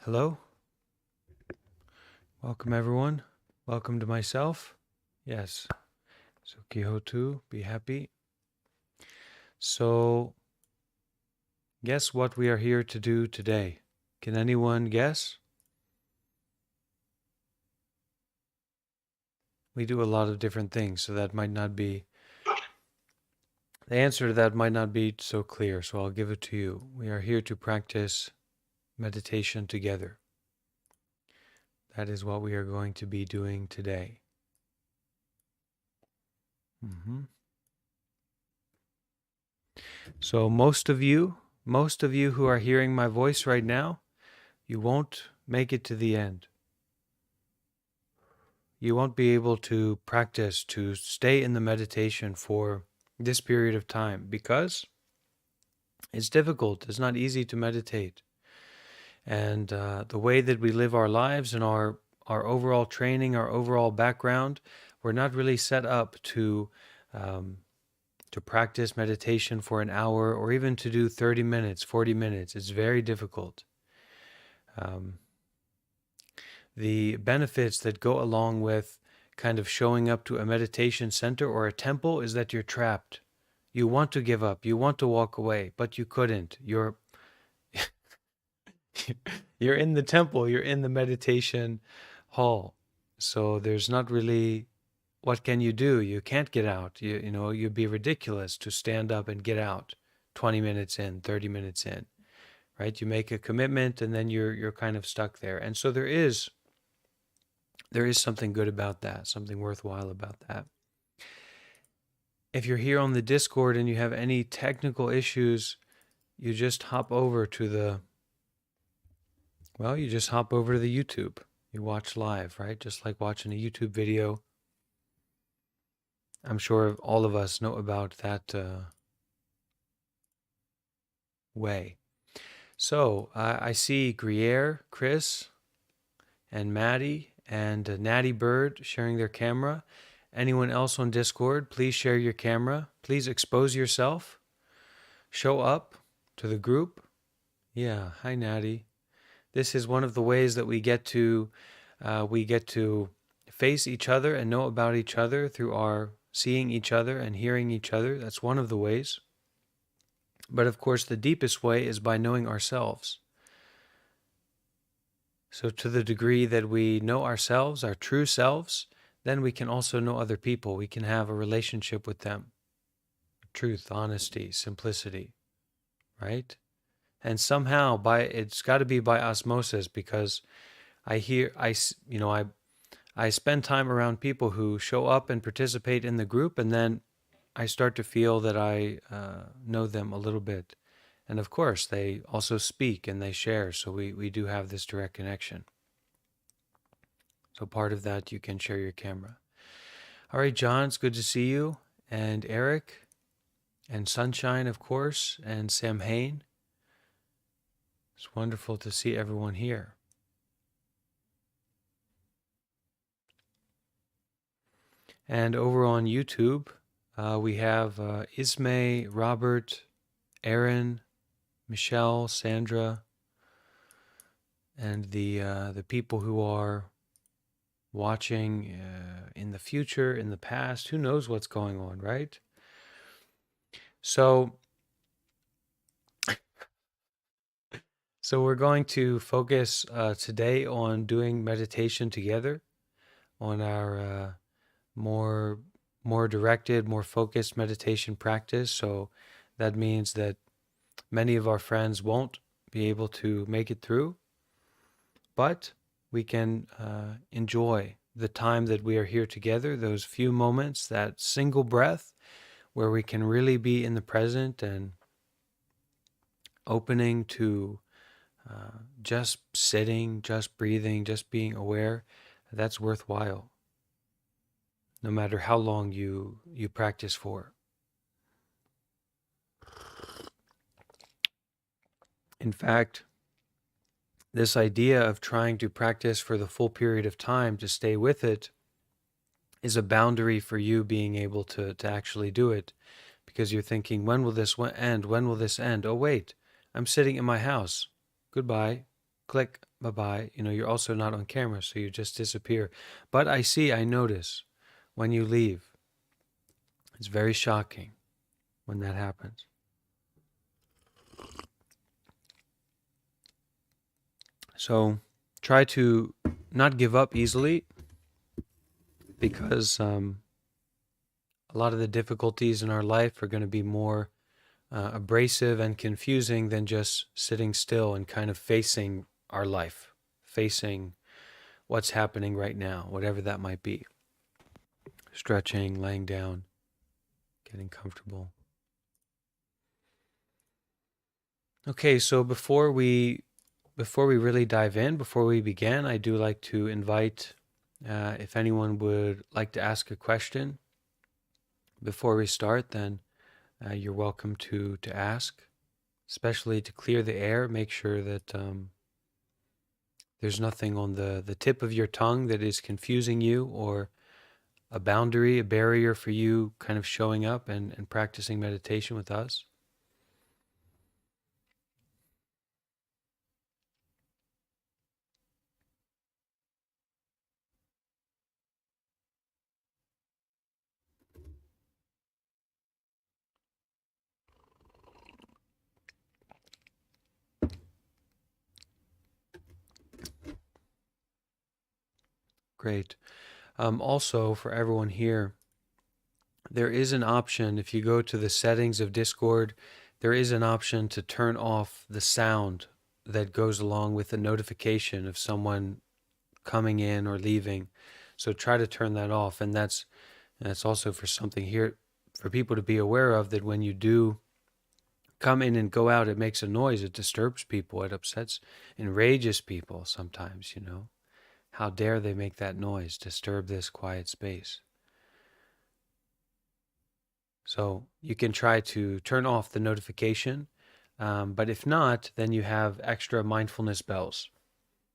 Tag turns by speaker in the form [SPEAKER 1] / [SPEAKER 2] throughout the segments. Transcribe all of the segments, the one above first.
[SPEAKER 1] Hello, welcome everyone. Welcome to myself. Yes, Sukihotu, be happy. So, guess what we are here to do today? Can anyone guess? We do a lot of different things, so that might not be, the answer to that might not be so clear, so I'll give it to you. We are here to practice meditation together. That is what we are going to be doing today. So most of you who are hearing my voice right now, you won't make it to the end. You won't be able to practice to stay in the meditation for this period of time because it's difficult. It's not easy to meditate. And the way that we live our lives and our overall training, our overall background, we're not really set up to practice meditation for an hour or even to do 30 minutes, 40 minutes. It's very difficult. The benefits that go along with kind of showing up to a meditation center or a temple is that you're trapped. You want to give up, you want to walk away, but you couldn't. You're you're in the temple, you're in the meditation hall. So there's not really, what can you do? You can't get out. You know, you'd be ridiculous to stand up and get out 20 minutes in, 30 minutes in. Right? You make a commitment and then you're kind of stuck there. And so there is something good about that, something worthwhile about that. If you're here on the Discord and you have any technical issues, you just hop over to the YouTube. You watch live, right? Just like watching a YouTube video. I'm sure all of us know about that way. So I see Gruyere, Chris, and Maddie, and Natty Bird sharing their camera. Anyone else on Discord, please share your camera. Please expose yourself. Show up to the group. Yeah, hi Natty. This is one of the ways that we get to face each other and know about each other through our seeing each other and hearing each other. That's one of the ways. But of course, the deepest way is by knowing ourselves. So to the degree that we know ourselves, our true selves, then we can also know other people. We can have a relationship with them. Truth, honesty, simplicity, right? And somehow it's got to be by osmosis, because I spend time around people who show up and participate in the group, and then I start to feel that I know them a little bit. And of course, they also speak and they share, so we do have this direct connection. So part of that, you can share your camera. All right, John, it's good to see you. And Eric, and Sunshine, of course, and Sam Hain. It's wonderful to see everyone here. And over on YouTube, we have Ismay, Robert, Aaron, Michelle, Sandra, and the people who are watching in the future, in the past. Who knows what's going on, right? So we're going to focus today on doing meditation together, on our more directed, more focused meditation practice. So that means that many of our friends won't be able to make it through, but we can enjoy the time that we are here together, those few moments, that single breath where we can really be in the present and opening to just sitting, just breathing, just being aware. That's worthwhile, no matter how long you practice for. In fact, this idea of trying to practice for the full period of time to stay with it is a boundary for you being able to actually do it, because you're thinking, when will this end? When will this end? Oh, wait, I'm sitting in my house. Goodbye. Click. bye-bye. You're also not on camera, so you just disappear. But I notice when you leave. It's very shocking when that happens. So try to not give up easily, because a lot of the difficulties in our life are going to be more abrasive and confusing than just sitting still and kind of facing our life, facing what's happening right now, whatever that might be. Stretching, laying down, getting comfortable. Okay, so before we really dive in, before we begin, I do like to invite if anyone would like to ask a question before we start, then you're welcome to ask, especially to clear the air. Make sure that there's nothing on the tip of your tongue that is confusing you, or a boundary, a barrier for you kind of showing up and practicing meditation with us. Great. Also, for everyone here, there is an option. If you go to the settings of Discord, there is an option to turn off the sound that goes along with the notification of someone coming in or leaving. So try to turn that off. And that's also for something here for people to be aware of, that when you do come in and go out, it makes a noise. It disturbs people. It upsets, enrages people sometimes, How dare they make that noise, disturb this quiet space? So you can try to turn off the notification, but if not, then you have extra mindfulness bells.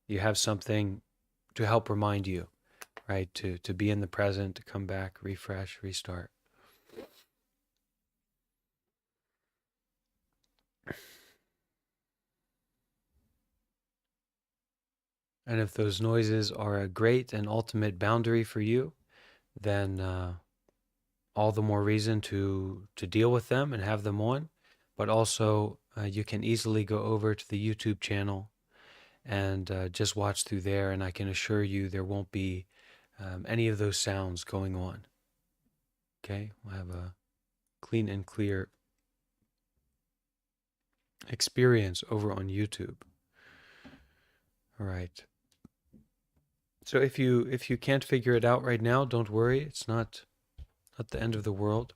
[SPEAKER 1] You have something to help remind you, right? To be in the present, to come back, refresh, restart. And if those noises are a great and ultimate boundary for you, then all the more reason to deal with them and have them on. But also, you can easily go over to the YouTube channel and just watch through there, and I can assure you there won't be any of those sounds going on. Okay, we'll have a clean and clear experience over on YouTube. All right. So if you can't figure it out right now, don't worry. It's not the end of the world.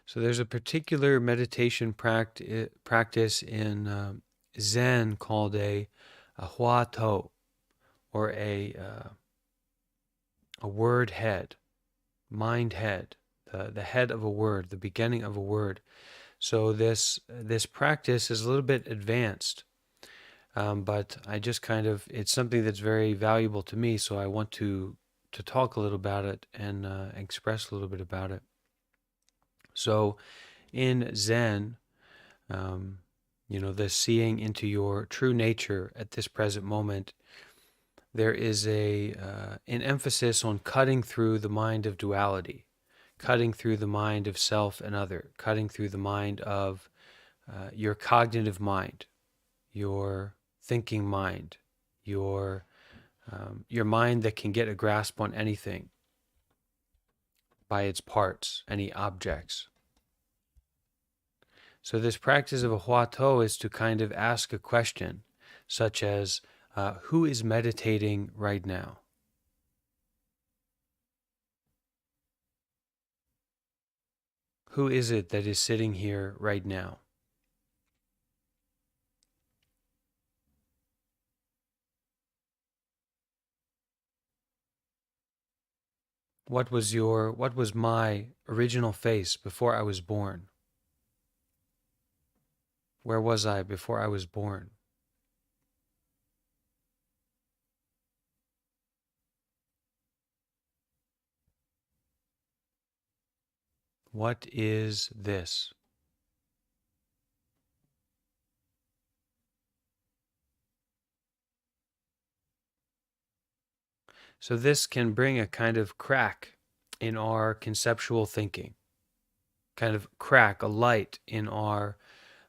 [SPEAKER 1] So there's a particular meditation practice in Zen called a hua to, or a word head, mind head, the head of a word, the beginning of a word. So this practice is a little bit advanced, but I just it's something that's very valuable to me. So I want to talk a little about it and express a little bit about it. So in Zen, the seeing into your true nature at this present moment, there is an emphasis on cutting through the mind of duality, cutting through the mind of self and other, cutting through the mind of your cognitive mind, your thinking mind, your mind that can get a grasp on anything by its parts, any objects. So this practice of a hua to is to kind of ask a question, such as, who is meditating right now? Who is it that is sitting here right now? What was my original face before I was born? Where was I before I was born? What is this? So this can bring a kind of crack in our conceptual thinking, kind of crack, a light in our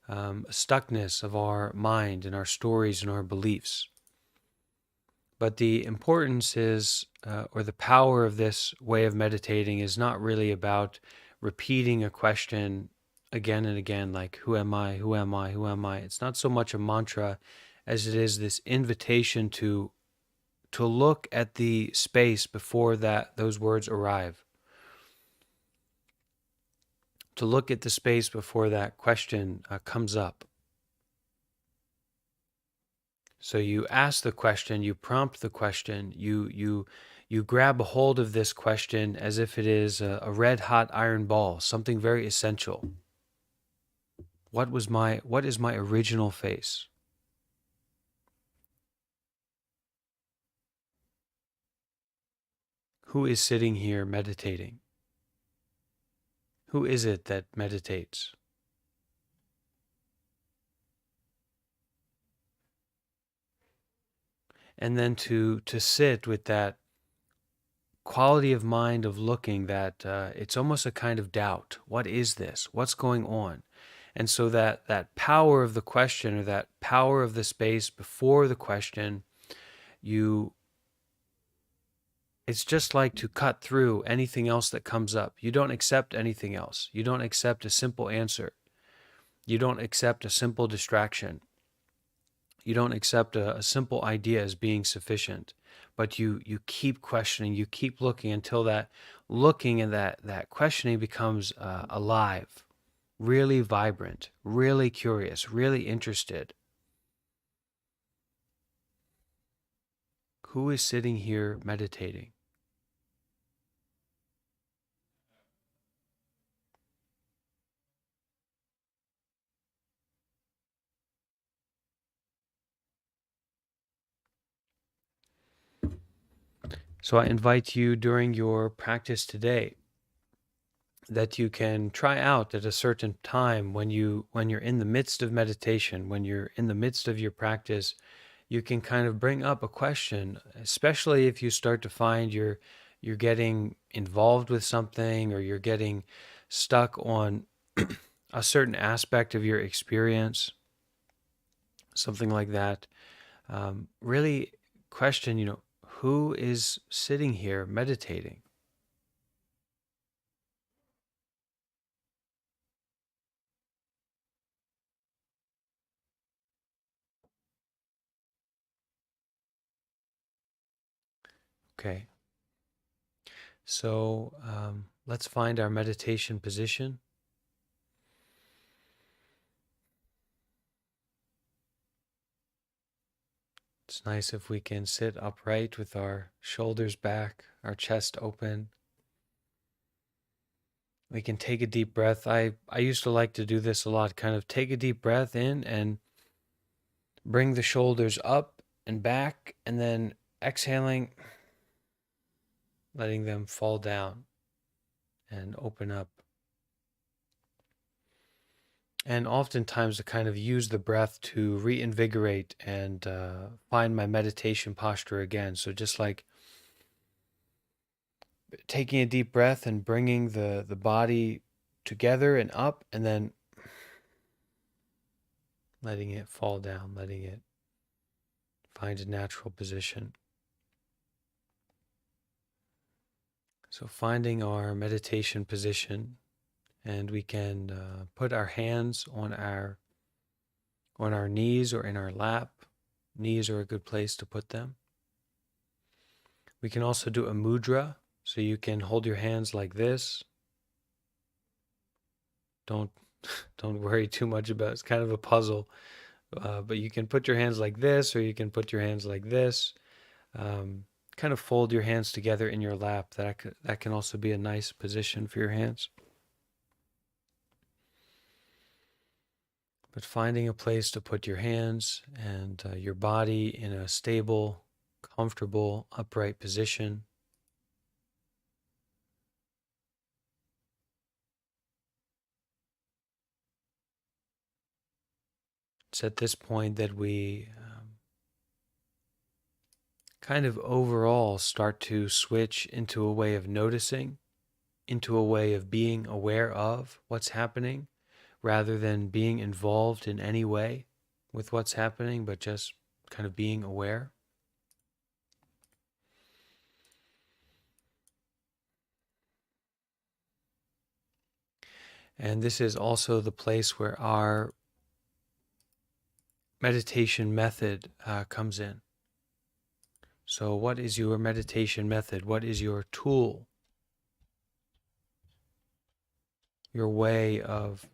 [SPEAKER 1] stuckness of our mind and our stories and our beliefs. But the importance is, or the power of this way of meditating is not really about repeating a question again and again, like, who am I? Who am I? Who am I? It's not so much a mantra as it is this invitation to look at the space before those words arrive, to look at the space before that question comes up. So you ask the question, you prompt the question, you grab a hold of this question as if it is a red hot iron ball, something very essential. What is my original face? Who is sitting here meditating? Who is it that meditates? And then to sit with that quality of mind of looking, that it's almost a kind of doubt. What is this? What's going on? And so that power of the question, or that power of the space before the question, it's just like to cut through anything else that comes up. You don't accept anything else. You don't accept a simple answer. You don't accept a simple distraction. You don't accept a simple idea as being sufficient. But you keep questioning, you keep looking until that looking and that questioning becomes alive, really vibrant, really curious, really interested. Who is sitting here meditating? So I invite you during your practice today that you can try out at a certain time when you're in the midst of meditation, when you're in the midst of your practice, you can kind of bring up a question, especially if you start to find you're getting involved with something, or you're getting stuck on a certain aspect of your experience, something like that. Really question, who is sitting here meditating? Okay. So let's find our meditation position. It's nice if we can sit upright with our shoulders back, our chest open. We can take a deep breath. I used to like to do this a lot, kind of take a deep breath in and bring the shoulders up and back, and then exhaling, letting them fall down and open up. And oftentimes, to kind of use the breath to reinvigorate and find my meditation posture again. So, just like taking a deep breath and bringing the body together and up, and then letting it fall down, letting it find a natural position. So, finding our meditation position, and we can put our hands on our knees or in our lap. Knees are a good place to put them. We can also do a mudra, so you can hold your hands like this. Don't worry too much about it. It's kind of a puzzle, but you can put your hands like this, or you can put your hands like this. kind of fold your hands together in your lap. That can also be a nice position for your hands. But finding a place to put your hands and your body in a stable, comfortable, upright position. It's at this point that we kind of overall start to switch into a way of noticing, into a way of being aware of what's happening, rather than being involved in any way with what's happening, but just kind of being aware. And this is also the place where our meditation method comes in. So, what is your meditation method? What is your tool? Your way of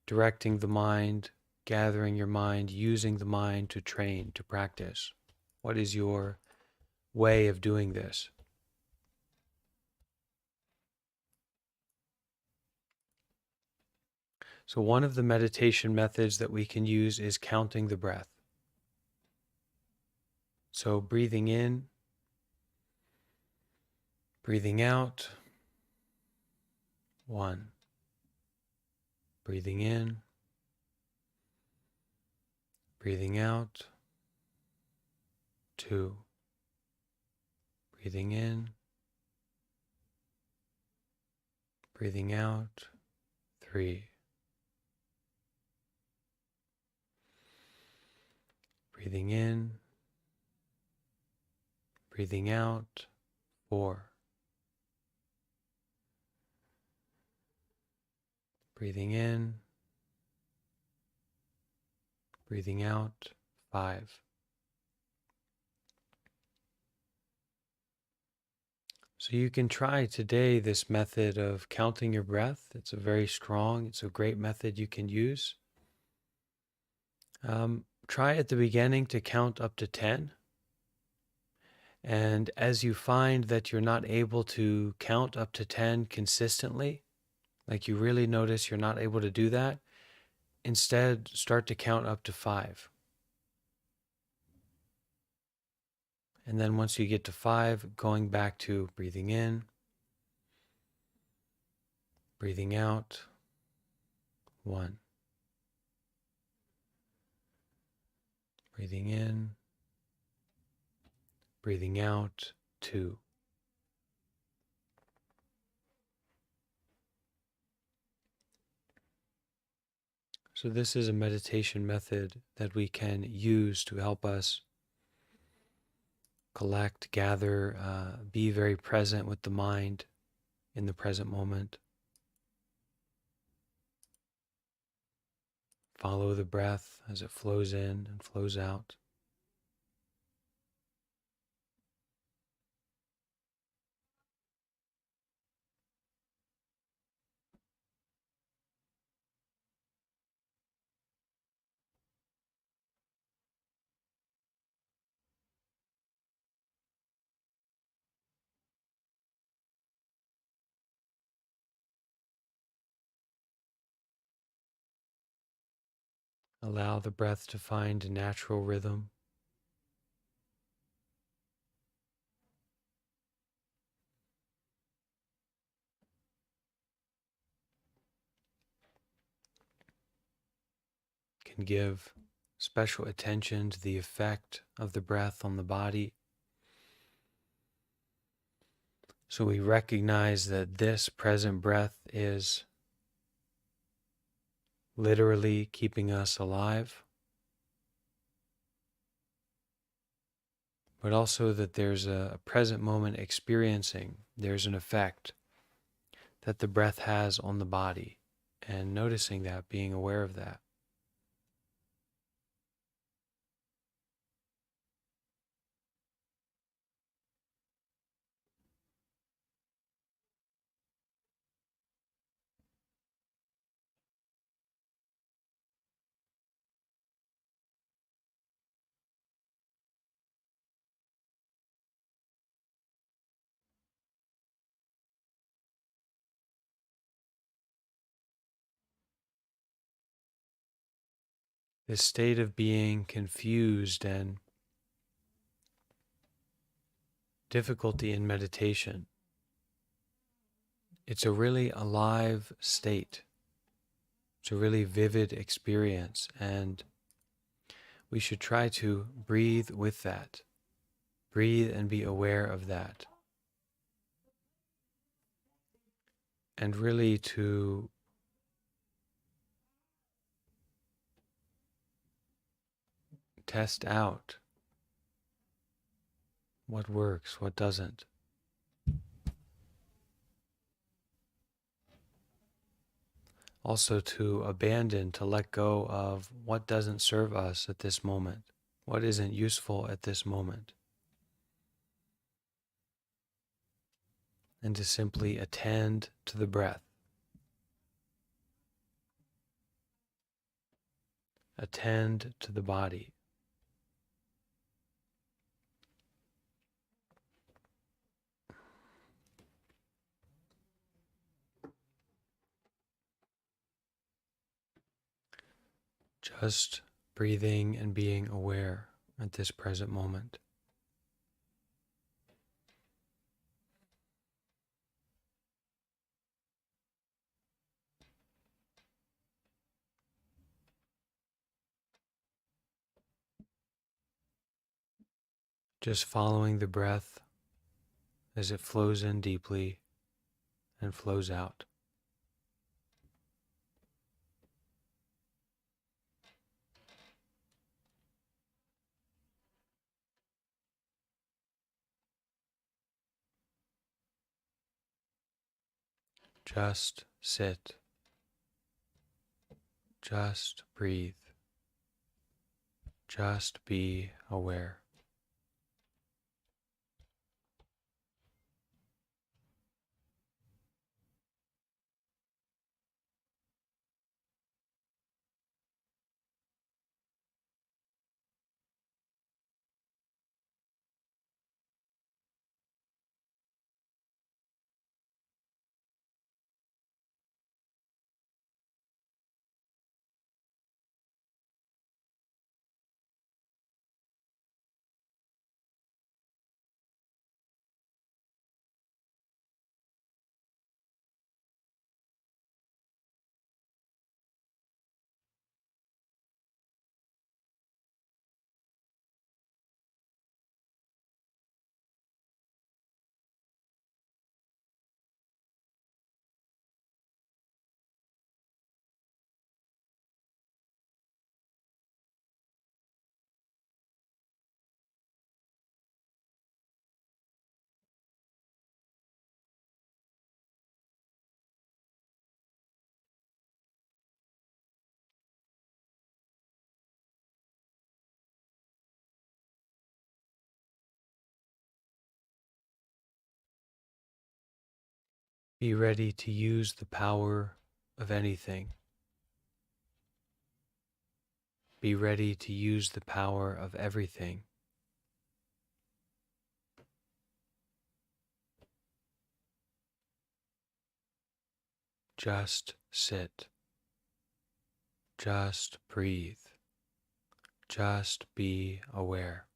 [SPEAKER 1] directing the mind, gathering your mind, using the mind to train, to practice? What is your way of doing this? So, one of the meditation methods that we can use is counting the breath. So, breathing in, breathing out, 1. Breathing in, breathing out, 2. Breathing in, breathing out, 3. Breathing in, breathing out, 4. Breathing in, breathing out, 5. So you can try today this method of counting your breath. It's a very strong, it's a great method you can use. Try at the beginning to count up to 10. And as you find that you're not able to count up to 10 consistently, like you really notice you're not able to do that, instead start to count up to 5. And then once you get to 5, going back to breathing in, breathing out, 1. Breathing in, breathing out, 2. So this is a meditation method that we can use to help us collect, gather, be very present with the mind in the present moment. Follow the breath as it flows in and flows out. Allow the breath to find a natural rhythm. Can give special attention to the effect of the breath on the body. So we recognize that this present breath is literally keeping us alive, but also that there's a present moment experiencing, there's an effect that the breath has on the body, and noticing that, being aware of that. this state of being confused and difficulty in meditation. It's a really alive state. It's a really vivid experience, and we should try to breathe with that. Breathe and be aware of that. And really to test out what works, what doesn't. Also to abandon, to let go of what doesn't serve us at this moment, what isn't useful at this moment. And to simply attend to the breath. Attend to the body. Just breathing and being aware at this present moment. Just following the breath as it flows in deeply and flows out. Just sit. Just breathe. Just be aware. Be ready to use the power of anything. Be ready to use the power of everything. Just sit. Just breathe. Just be aware.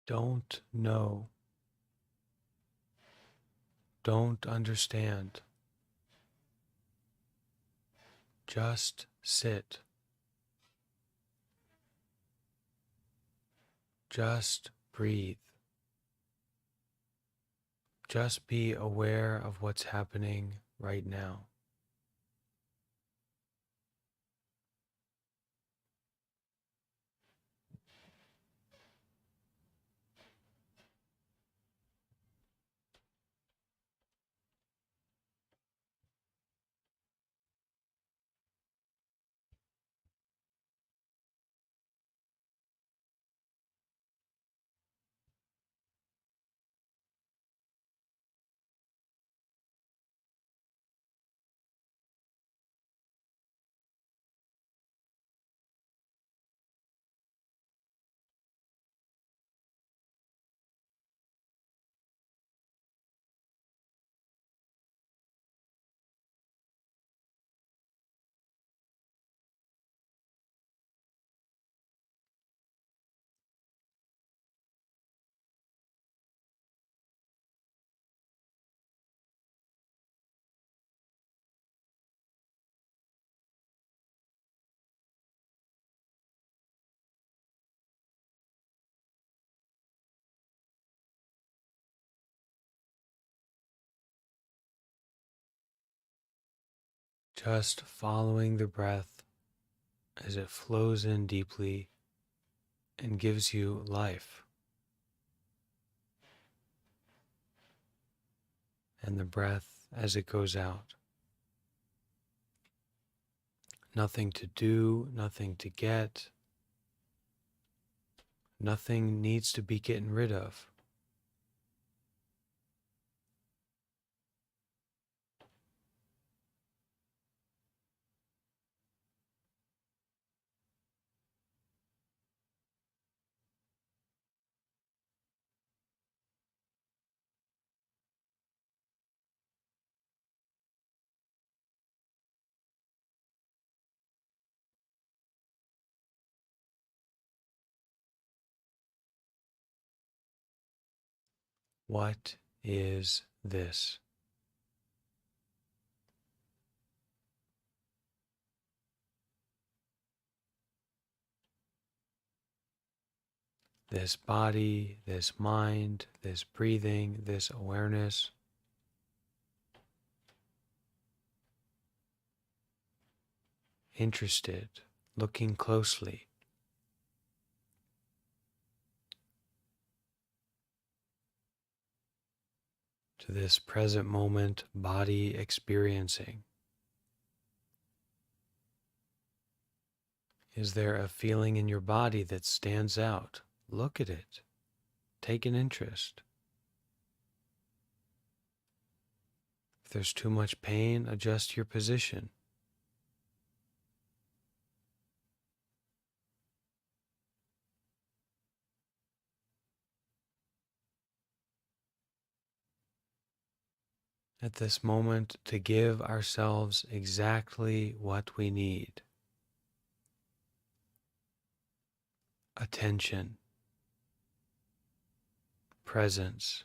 [SPEAKER 1] Don't know. Don't understand. Just sit. Just breathe. Just be aware of what's happening right now. Just following the breath as it flows in deeply and gives you life, and the breath as it goes out. Nothing to do, nothing to get, nothing needs to be getting rid of. What is this? This body, this mind, this breathing, this awareness. Interested, looking closely. To this present moment body experiencing. Is there a feeling in your body that stands out? Look at it. Take an interest. If there's too much pain, adjust your position. At this moment, to give ourselves exactly what we need. Attention, presence,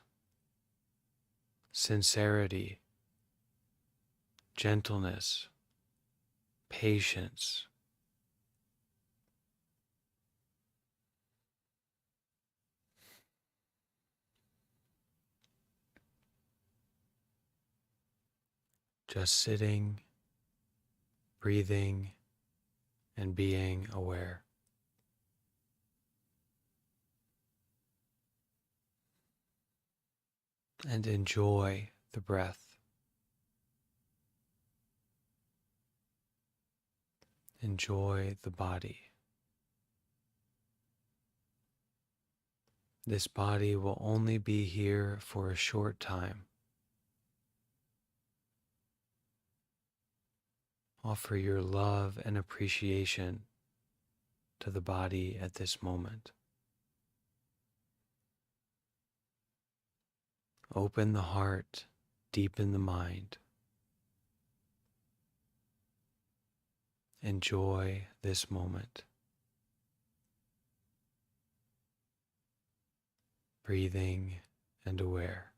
[SPEAKER 1] sincerity, gentleness, patience. Just sitting, breathing, and being aware. And enjoy the breath. Enjoy the body. This body will only be here for a short time. Offer your love and appreciation to the body at this moment. Open the heart, deepen the mind. Enjoy this moment. breathing, and aware.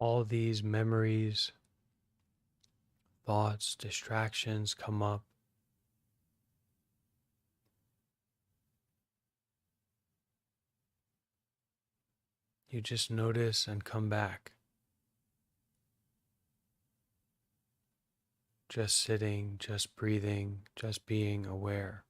[SPEAKER 1] all these memories, thoughts, distractions come up, you just notice and come back. Just sitting, just breathing, just being aware.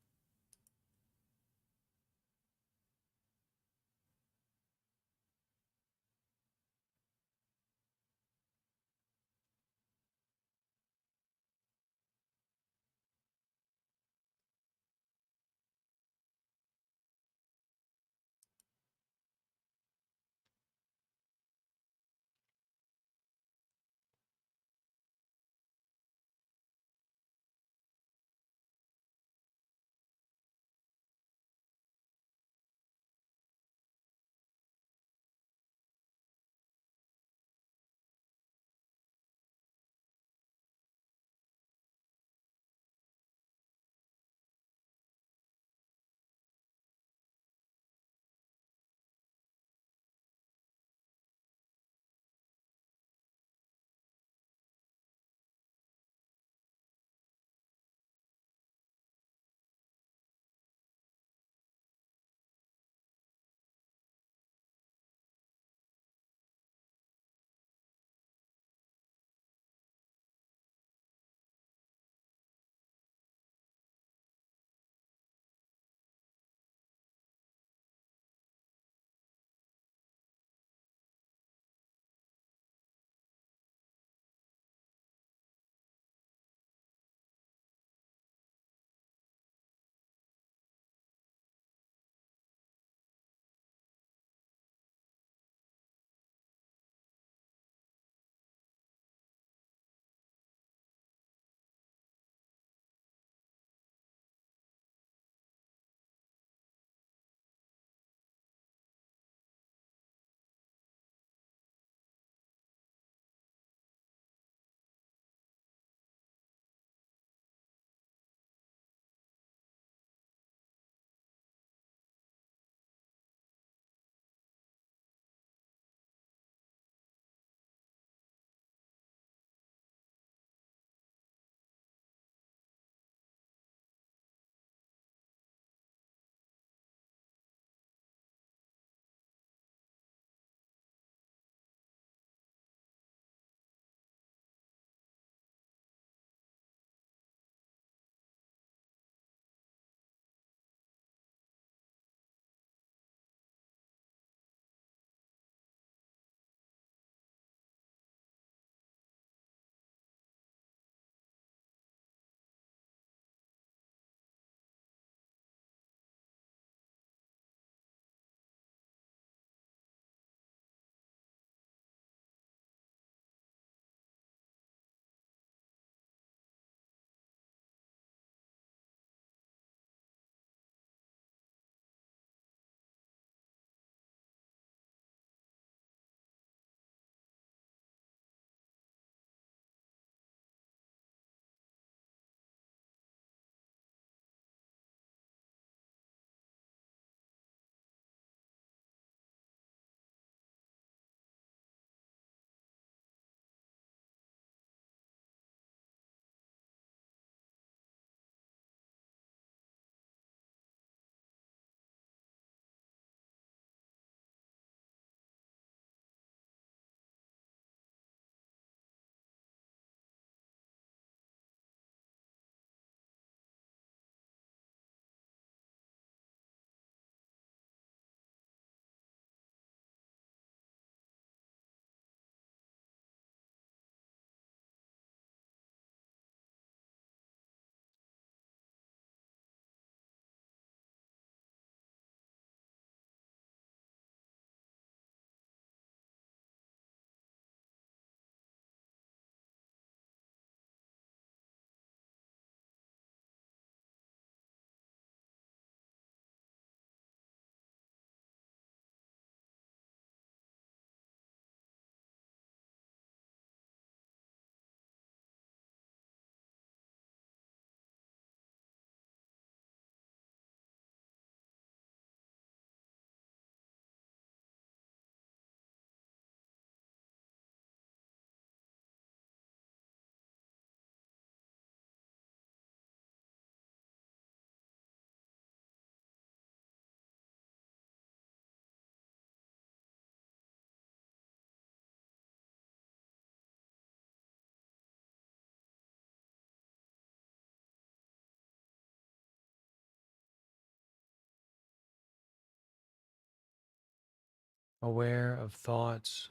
[SPEAKER 1] aware of thoughts,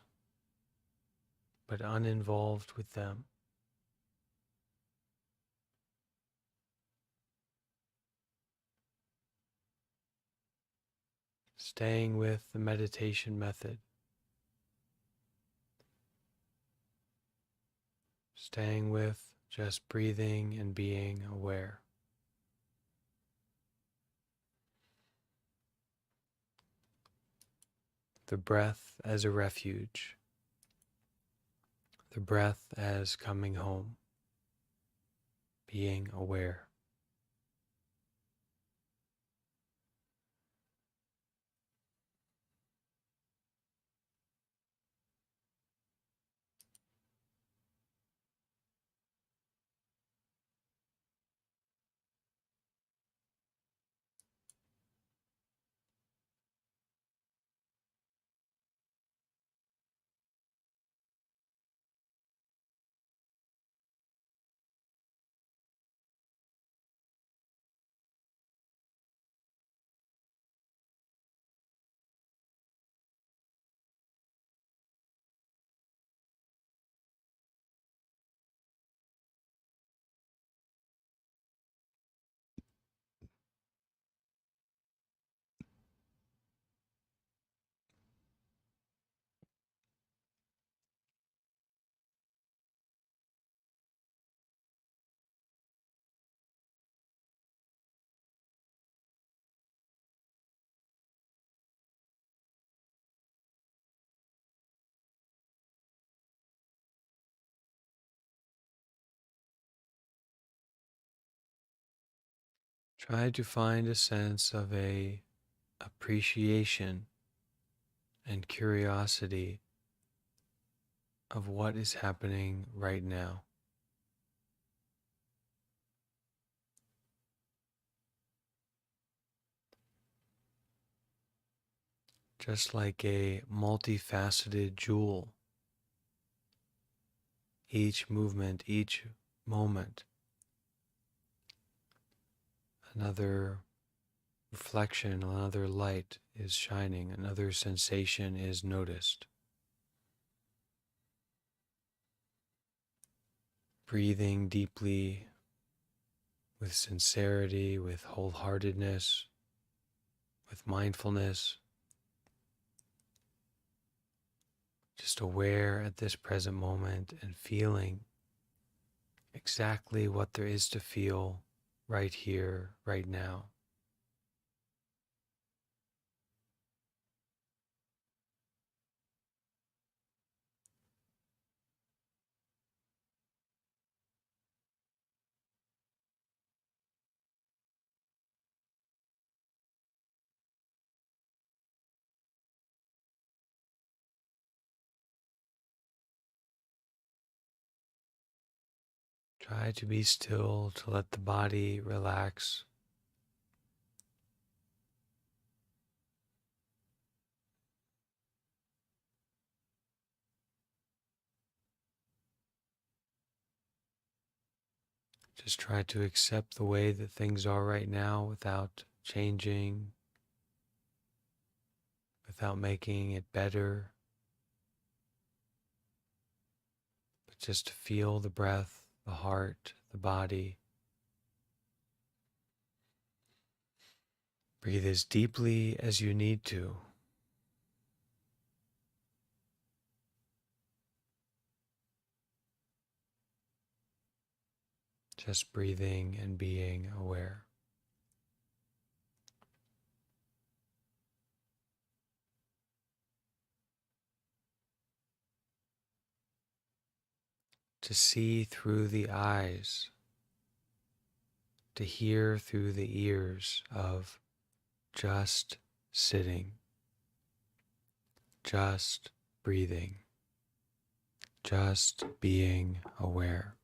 [SPEAKER 1] but uninvolved with them. Staying with the meditation method, staying with just breathing and being aware. The breath as a refuge, the breath as coming home, being aware. Try to find a sense of a appreciation and curiosity of what is happening right now. Just like a multifaceted jewel, each movement, each moment, another reflection, another light is shining, another sensation is noticed. Breathing deeply with sincerity, with wholeheartedness, with mindfulness, just aware at this present moment and feeling exactly what there is to feel right here, right now. Try to be still, to let the body relax. Just try to accept the way that things are right now without changing, without making it better, but just to feel the breath, the heart, the body. Breathe as deeply as you need to. Just breathing and being aware. To see through the eyes, to hear through the ears of just sitting, just breathing, just being aware.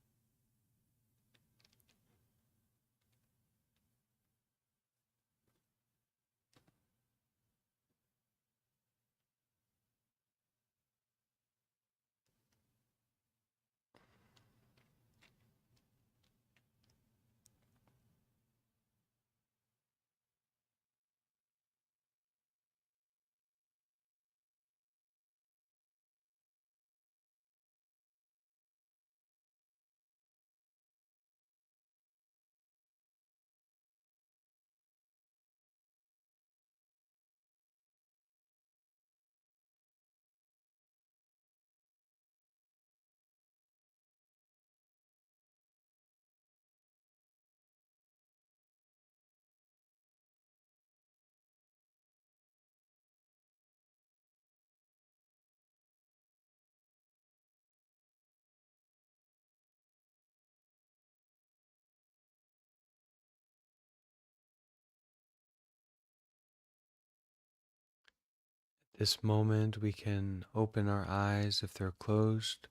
[SPEAKER 1] This moment, we can open our eyes if they're closed.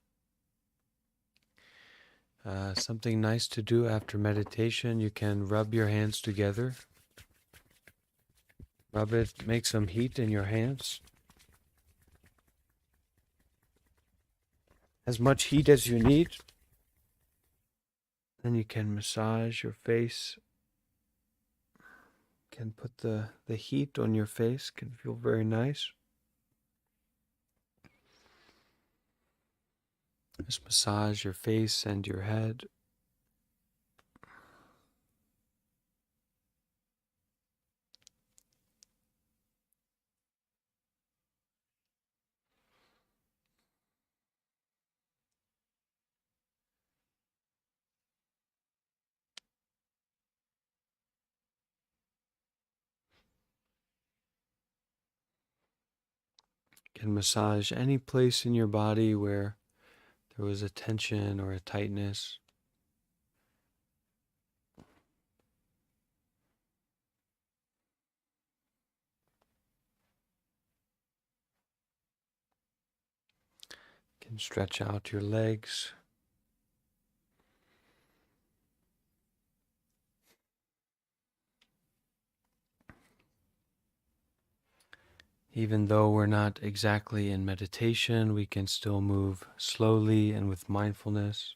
[SPEAKER 1] Something nice to do after meditation, you can rub your hands together. Rub it, make some heat in your hands. As much heat as you need. Then you can massage your face. Can put the heat on your face, can feel very nice. Just massage your face and your head. Can massage any place in your body where there was a tension or a tightness. Can stretch out your legs. Even though we're not exactly in meditation, we can still move slowly and with mindfulness.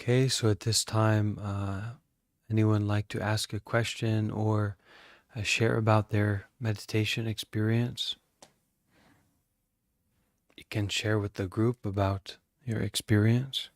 [SPEAKER 1] Okay, so at this time, anyone like to ask a question or share about their meditation experience? You can share with the group about your experience.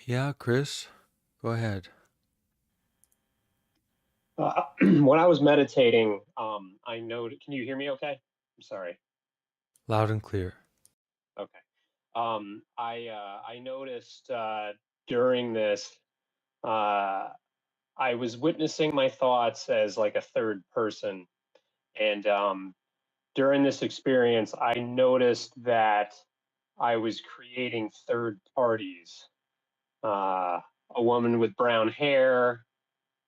[SPEAKER 1] Yeah, Chris, go ahead.
[SPEAKER 2] When I was meditating, I noted. Can you hear me? Okay. I'm sorry.
[SPEAKER 1] Loud and clear.
[SPEAKER 2] Okay. I noticed during this, uh, I was witnessing my thoughts as like a third person, and during this experience, I noticed that I was creating third parties. Uh, a woman with brown hair.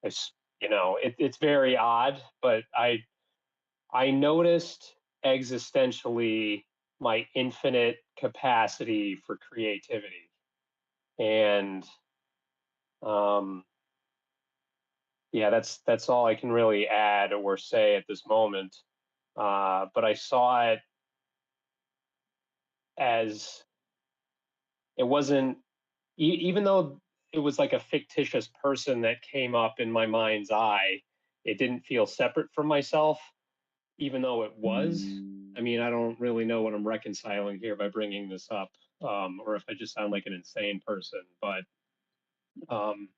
[SPEAKER 2] It's, it's very odd, but I noticed existentially my infinite capacity for creativity. And um, yeah, that's all I can really add or say at this moment. But I saw it as it wasn't, even though it was like a fictitious person that came up in my mind's eye, it didn't feel separate from myself, even though it was. I mean, I don't really know what I'm reconciling here by bringing this up, or if I just sound like an insane person. But um,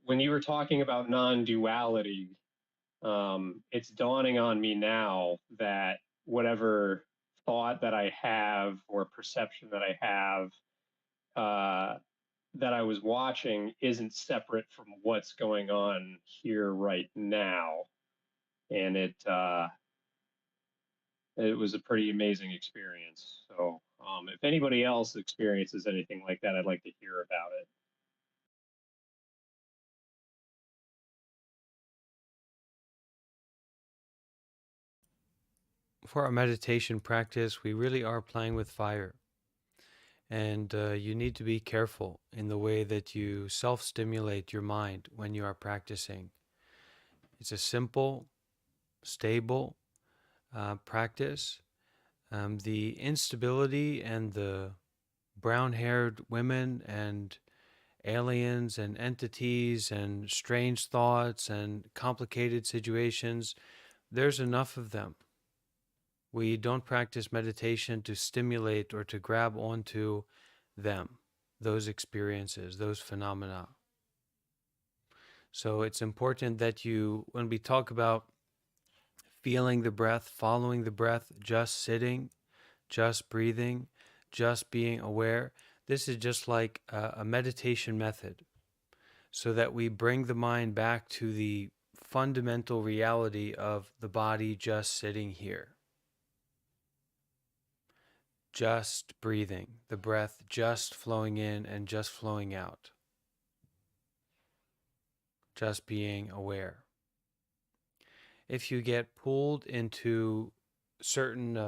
[SPEAKER 2] when you were talking about non-duality, it's dawning on me now that whatever thought that I have or perception that I have, that I was watching isn't separate from what's going on here right now, and it was a pretty amazing experience. So If anybody else experiences anything like that, I'd like to hear about it.
[SPEAKER 1] For our meditation practice, we really are playing with fire. And you need to be careful in the way that you self stimulate your mind when you are practicing. It's a simple, stable practice. The instability and the brown haired women and aliens and entities and strange thoughts and complicated situations, there's enough of them. We don't practice meditation to stimulate or to grab onto them, those experiences, those phenomena. So it's important that you, when we talk about feeling the breath, following the breath, just sitting, just breathing, just being aware, this is just like a meditation method so that we bring the mind back to the fundamental reality of the body just sitting here. Just breathing, the breath just flowing in and just flowing out. Just being aware. If you get pulled into certain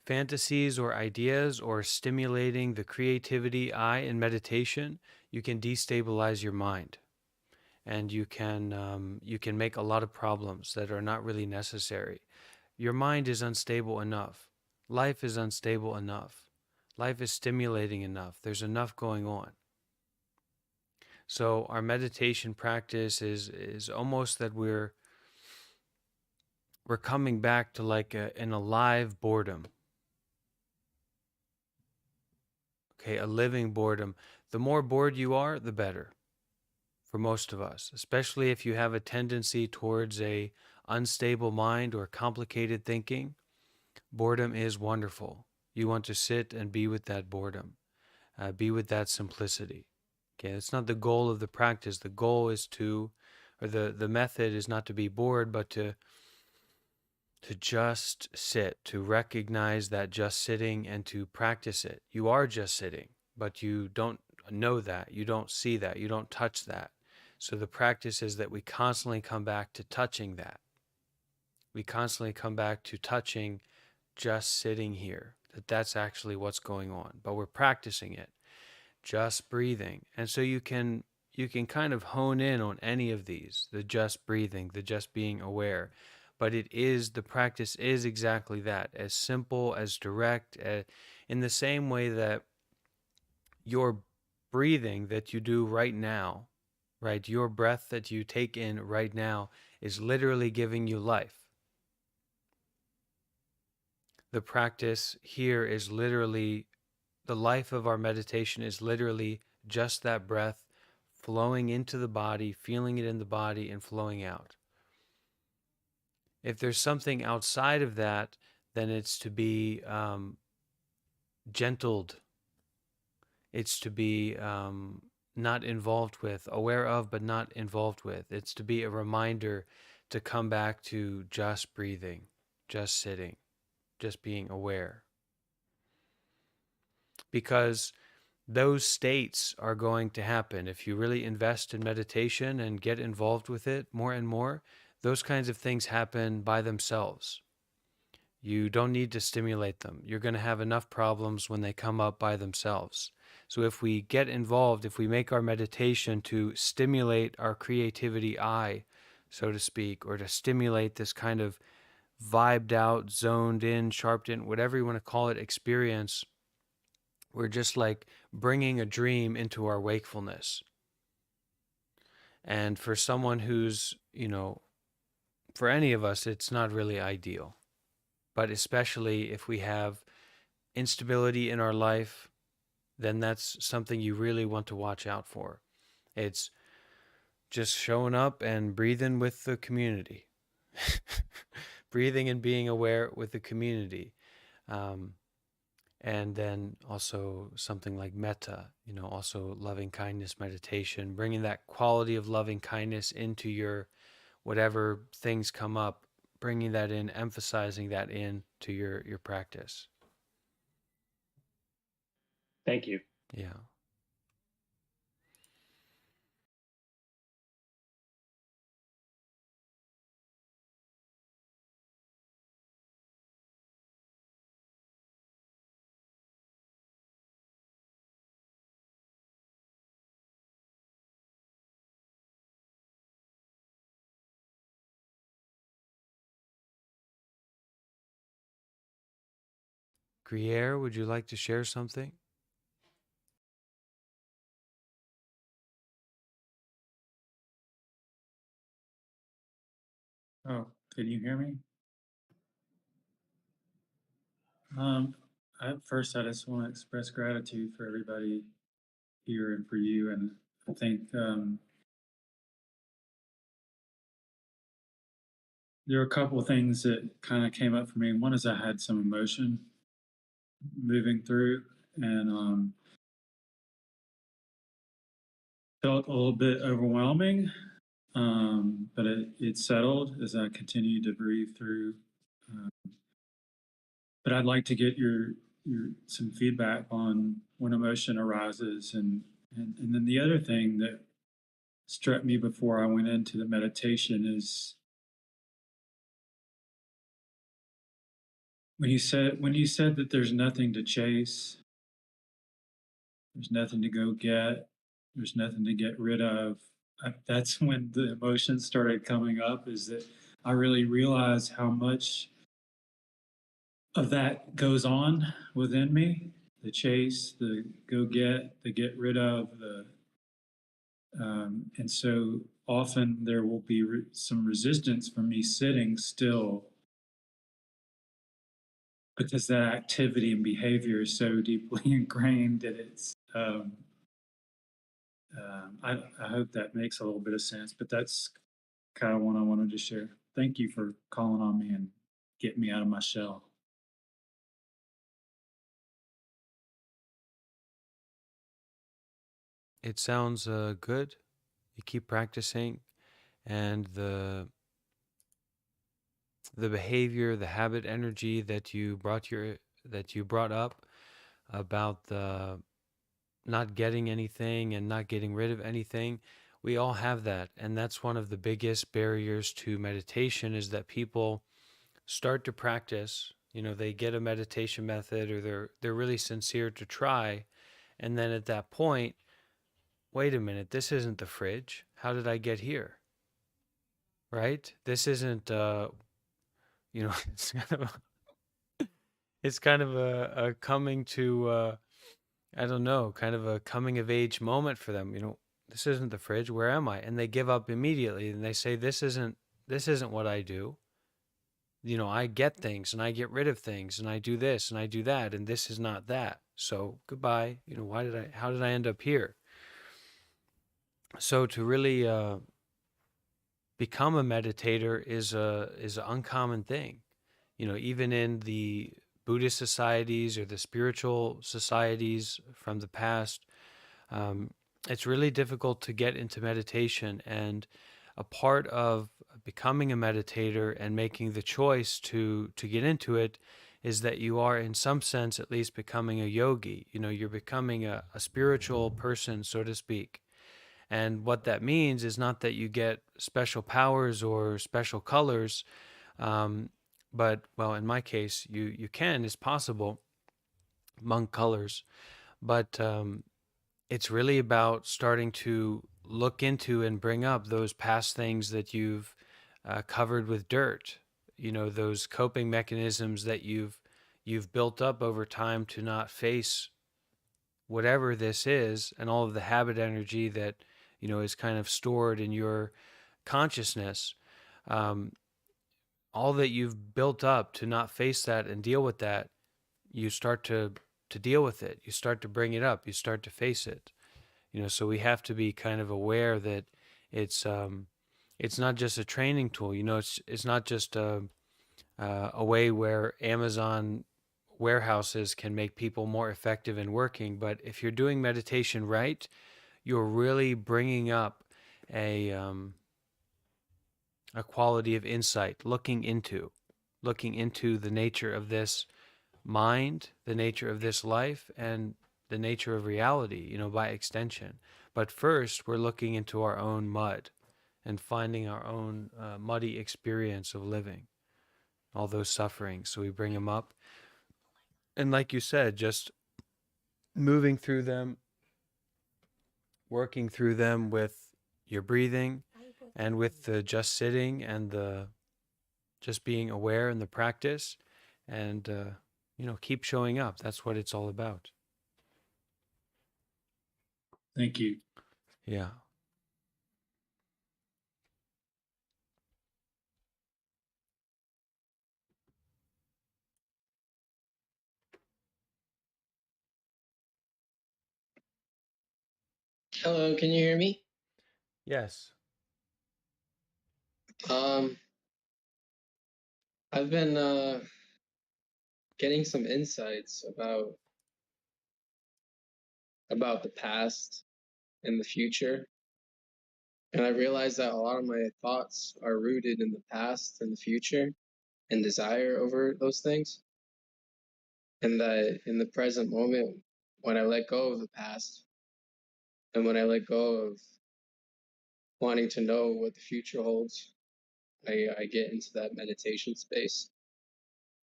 [SPEAKER 1] fantasies or ideas or stimulating the creativity eye in meditation, you can destabilize your mind, and you can make a lot of problems that are not really necessary. Your mind is unstable enough. Life is unstable enough. Life is stimulating enough. There's enough going on. So our meditation practice is almost that we're coming back to like an alive boredom. Okay, a living boredom. The more bored you are, the better for most of us, especially if you have a tendency towards a unstable mind or complicated thinking. Boredom is wonderful. You want to sit and be with that boredom, be with that simplicity. Okay, it's not the goal of the practice. The goal is to, or the method is not to be bored, but to just sit, to recognize that just sitting and to practice it. You are just sitting, but you don't know that. You don't see that. You don't touch that. So the practice is that we constantly come back to touching that. We constantly come back to touching just sitting here, that's actually what's going on. But we're practicing it, just breathing. And so you can kind of hone in on any of these, the just breathing, the just being aware. But the practice is exactly that, as simple, as direct, in the same way that your breathing that you do right now, right? Your breath that you take in right now is literally giving you life. The practice here is literally, the life of our meditation is literally just that breath flowing into the body, feeling it in the body, and flowing out. If there's something outside of that, then it's to be gentled. It's to be not involved with, aware of, but not involved with. It's to be a reminder to come back to just breathing, just sitting, just being aware. Because those states are going to happen. If you really invest in meditation and get involved with it more and more, those kinds of things happen by themselves. You don't need to stimulate them. You're going to have enough problems when they come up by themselves. So if we get involved, if we make our meditation to stimulate our creativity eye, so to speak, or to stimulate this kind of vibed out, zoned in, sharped in, whatever you want to call it, experience, we're just like bringing a dream into our wakefulness. And for someone who's, for any of us, it's not really ideal. But especially if we have instability in our life, then that's something you really want to watch out for. It's just showing up and breathing with the community. Breathing and being aware with the community. And then also something like metta, also loving kindness meditation, bringing that quality of loving kindness into your whatever things come up, bringing that in, emphasizing that in to your practice.
[SPEAKER 2] Thank you.
[SPEAKER 1] Yeah. Gruyere, would you like to share something?
[SPEAKER 3] Oh, can you hear me? Um, I just want to express gratitude for everybody here and for you. And I think there are a couple of things that kind of came up for me. One is I had some emotion moving through and felt a little bit overwhelming, but it settled as I continued to breathe through. Um, but I'd like to get your some feedback on when emotion arises, and then the other thing that struck me before I went into the meditation is when you said that there's nothing to chase, there's nothing to go get, there's nothing to get rid of. That's when the emotions started coming up. Is that I really realized how much of that goes on within me: the chase, the go get, the get rid of, the and so often there will be some resistance from me sitting still because that activity and behavior is so deeply ingrained that I hope that makes a little bit of sense, but that's kind of what I wanted to share. Thank you for calling on me and getting me out of my shell.
[SPEAKER 1] It sounds good. You keep practicing, and the behavior, the habit energy that you brought up about the not getting anything and not getting rid of anything, we all have that, and that's one of the biggest barriers to meditation is that people start to practice, they get a meditation method or they're really sincere to try, and then at that point, wait a minute, this isn't the fridge. How did I get here? Right? This isn't it's kind of a coming to I don't know, kind of a coming of age moment for them. This isn't the fridge. Where am I? And they give up immediately and they say, this isn't what I do. I get things and I get rid of things and I do this and I do that and this is not that. So goodbye. How did I end up here? So to really become a meditator is an uncommon thing. Even in the Buddhist societies or the spiritual societies from the past, um, it's really difficult to get into meditation. And a part of becoming a meditator and making the choice to get into it is that you are, in some sense, at least becoming a yogi. You're becoming a spiritual person, so to speak. And what that means is not that you get special powers or special colors, um, but well, in my case, you can. It's possible, monk colors, but it's really about starting to look into and bring up those past things that you've covered with dirt. Those coping mechanisms that you've built up over time to not face whatever this is, and all of the habit energy that is kind of stored in your consciousness. Um, all that you've built up to not face that and deal with that, you start to deal with it. You start to bring it up. You start to face it. So we have to be kind of aware that it's not just a training tool. It's not just a way where Amazon warehouses can make people more effective in working. But if you're doing meditation right, you're really bringing up a a quality of insight, looking into the nature of this mind, the nature of this life, and the nature of reality, by extension. But first, we're looking into our own mud and finding our own muddy experience of living, all those sufferings. So we bring them up. And like you said, just moving through them, working through them with your breathing and with the just sitting and the just being aware in the practice and, keep showing up. That's what it's all about.
[SPEAKER 3] Thank you.
[SPEAKER 1] Yeah.
[SPEAKER 4] Hello, can you hear me?
[SPEAKER 1] Yes.
[SPEAKER 4] Um, I've been getting some insights about the past and the future, and I realized that a lot of my thoughts are rooted in the past and the future and desire over those things, and that in the present moment, when I let go of the past and when I let go of wanting to know what the future holds, I get into that meditation space.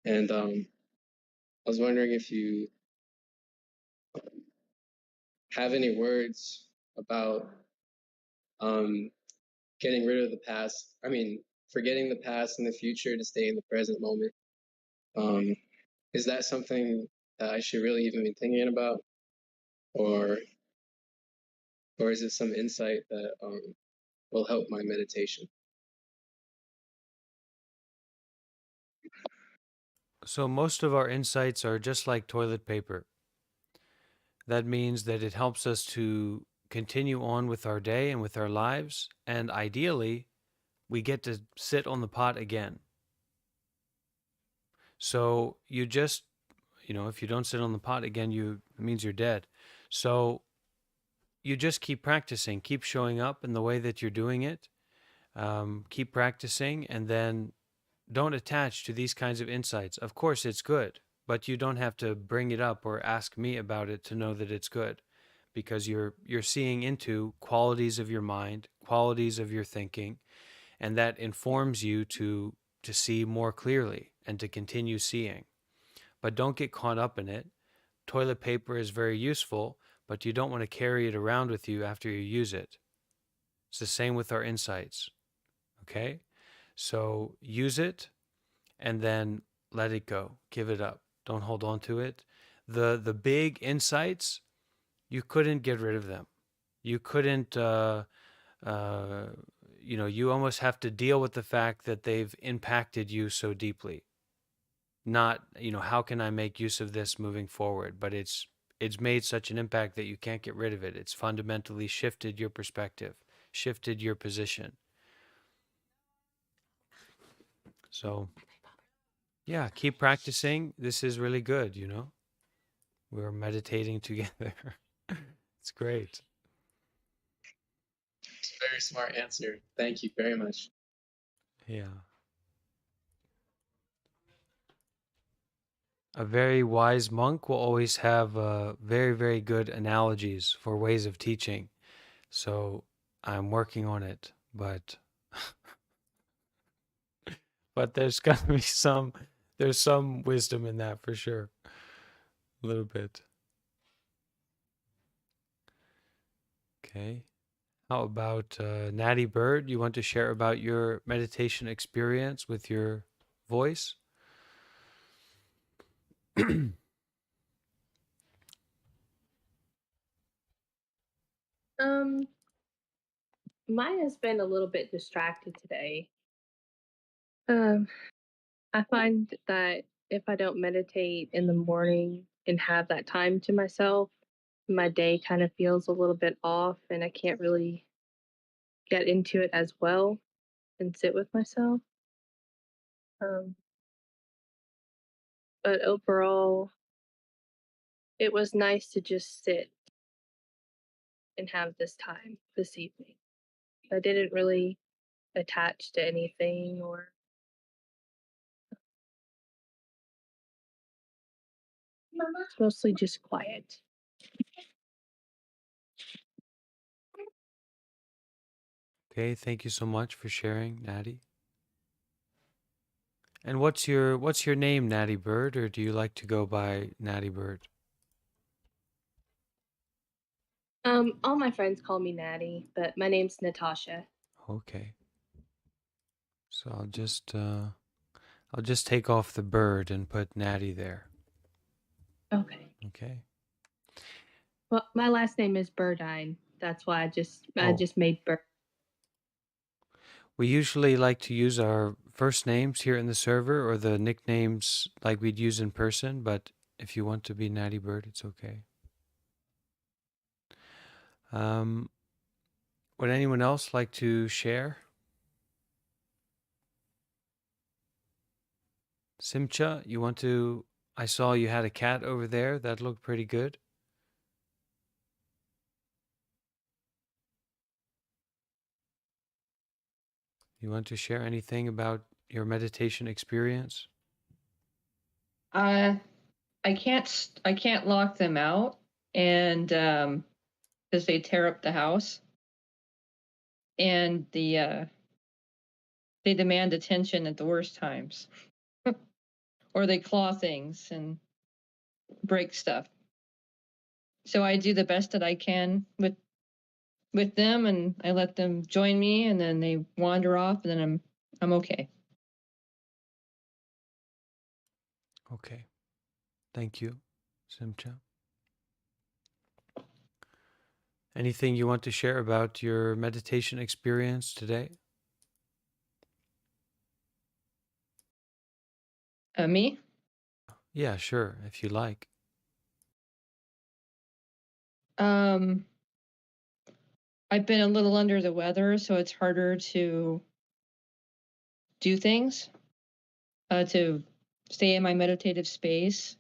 [SPEAKER 4] And I was wondering if you have any words about um, getting rid of the past. I mean, forgetting the past and the future to stay in the present moment. Um, is that something that I should really even be thinking about, or is it some insight that will help my meditation?
[SPEAKER 1] So most of our insights are just like toilet paper. That means that it helps us to continue on with our day and with our lives. And ideally, we get to sit on the pot again. So you just, if you don't sit on the pot again, it means you're dead. So you just keep practicing, keep showing up in the way that you're doing it. Keep practicing, and then don't attach to these kinds of insights. Of course, it's good, but you don't have to bring it up or ask me about it to know that it's good, because you're seeing into qualities of your mind, qualities of your thinking, and that informs you to see more clearly and to continue seeing. But don't get caught up in it. Toilet paper is very useful, but you don't want to carry it around with you after you use it. It's the same with our insights. Okay? So use it and then let it go. Give it up. Don't hold on to it. The big insights, you couldn't get rid of them. You couldn't you almost have to deal with the fact that they've impacted you so deeply. Not, how can I make use of this moving forward? But it's made such an impact that you can't get rid of it. It's fundamentally shifted your perspective, shifted your position. So, yeah, keep practicing. This is really good, We're meditating together. It's great.
[SPEAKER 4] It's a very smart answer. Thank you very much.
[SPEAKER 1] Yeah. A very wise monk will always have very, very good analogies for ways of teaching. So I'm working on it, but there's gonna be there's some wisdom in that for sure. A little bit. Okay. How about Natty Bird? You want to share about your meditation experience with your voice?
[SPEAKER 5] Um, Mine has been a little bit distracted today. Um, I find that if I don't meditate in the morning and have that time to myself, my day kind of feels a little bit off and I can't really get into it as well and sit with myself. Um, but overall, it was nice to just sit and have this time this evening. I didn't really attach to anything or it's mostly just quiet.
[SPEAKER 1] Okay, thank you so much for sharing, Natty. And what's your name, Natty Bird, or do you like to go by Natty Bird?
[SPEAKER 5] All my friends call me Natty, but my name's Natasha.
[SPEAKER 1] Okay. So I'll just take off the bird and put Natty there.
[SPEAKER 5] Okay.
[SPEAKER 1] Okay.
[SPEAKER 5] Well, my last name is Burdine. That's why I
[SPEAKER 1] Oh.
[SPEAKER 5] just made Bird.
[SPEAKER 1] We usually like to use our first names here in the server or the nicknames like we'd use in person, but if you want to be Natty Bird, it's okay. Would anyone else like to share? Simcha, you want to? I saw you had a cat over there. That looked pretty good. You want to share anything about your meditation experience?
[SPEAKER 6] I can't lock them out, and because they tear up the house, and they demand attention at the worst times, or they claw things and break stuff. So I do the best that I can with them, and I let them join me, and then they wander off, and then I'm okay.
[SPEAKER 1] Okay. Thank you, Simcha. Anything you want to share about your meditation experience today?
[SPEAKER 6] Me?
[SPEAKER 1] Yeah, sure, if you like.
[SPEAKER 6] I've been a little under the weather, so it's harder to do things, to stay in my meditative space.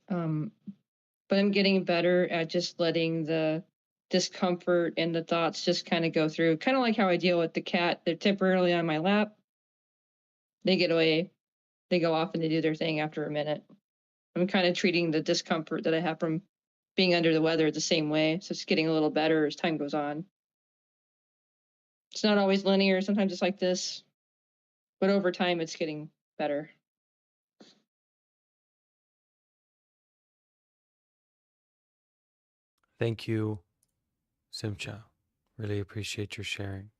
[SPEAKER 6] But I'm getting better at just letting the discomfort and the thoughts just kind of go through. Kind of like how I deal with the cat. They're temporarily on my lap. They get away. They go off and they do their thing after a minute. I'm kind of treating the discomfort that I have from being under the weather the same way. So it's getting a little better as time goes on. It's not always linear. Sometimes it's like this. But over time, it's getting better.
[SPEAKER 1] Thank you, Simcha. Really appreciate your sharing.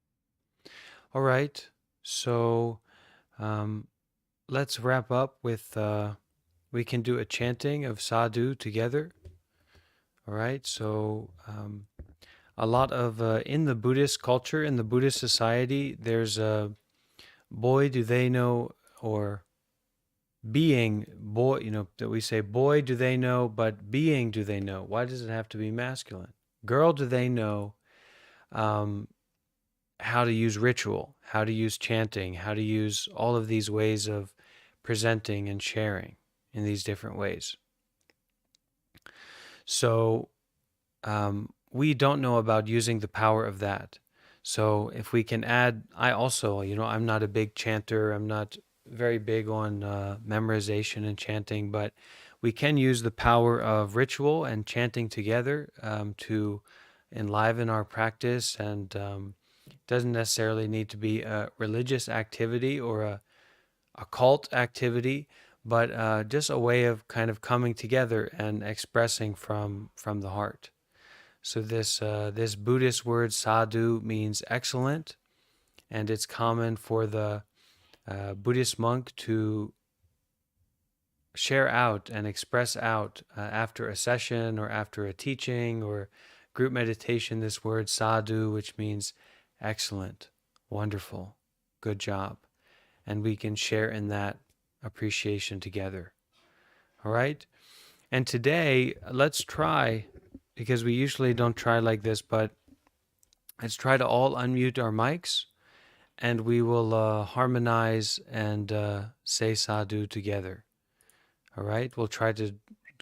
[SPEAKER 1] All right, so let's wrap up with we can do a chanting of sadhu together. All right, so a lot of in the Buddhist culture, in the Buddhist society, there's a boy, do they know, or being, boy, that we say, boy, do they know, but being, do they know? Why does it have to be masculine? Girl, do they know how to use ritual, how to use chanting, how to use all of these ways of presenting and sharing in these different ways? So we don't know about using the power of that. So if we can add, I also, I'm not a big chanter. I'm not very big on memorization and chanting, but we can use the power of ritual and chanting together to enliven our practice. And doesn't necessarily need to be a religious activity or a cult activity, but just a way of kind of coming together and expressing from the heart. So this Buddhist word sadhu means excellent, and it's common for the Buddhist monk to share out and express out after a session or after a teaching or group meditation, this word sadhu, which means excellent, wonderful, good job. And we can share in that appreciation together. All right? And today, let's try, because we usually don't try like this, but let's try to all unmute our mics and we will harmonize and say sadhu together. All right? We'll try to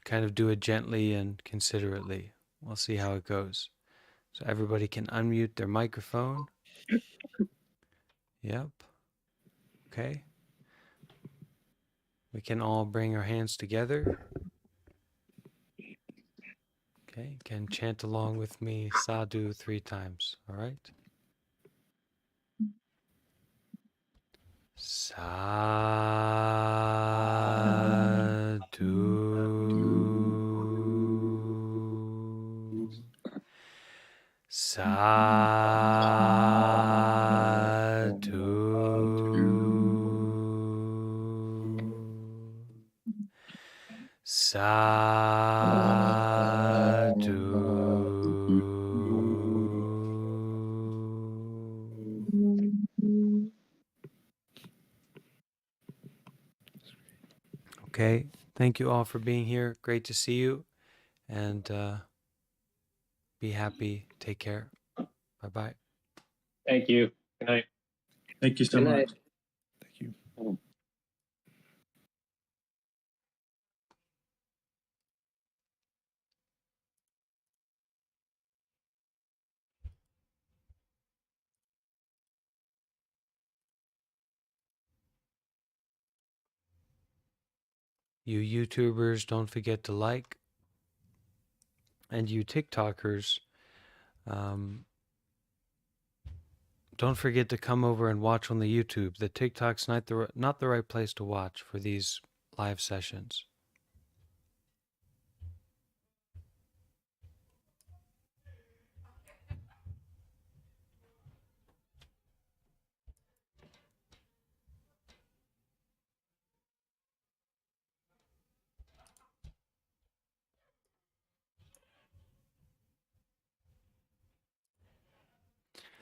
[SPEAKER 1] kind of do it gently and considerately. We'll see how it goes. So everybody can unmute their microphone. Yep. Okay. We can all bring our hands together. Okay, can chant along with me sadhu 3 times, all right? Okay, thank you all for being here. Great to see you, and be happy. Take care. Bye bye.
[SPEAKER 2] Thank you. Good night.
[SPEAKER 3] Thank you so
[SPEAKER 4] Good
[SPEAKER 3] much.
[SPEAKER 4] night.
[SPEAKER 7] Thank you.
[SPEAKER 1] You YouTubers, don't forget to like. And you TikTokers, don't forget to come over and watch on the YouTube. The TikTok's not the right place to watch for these live sessions.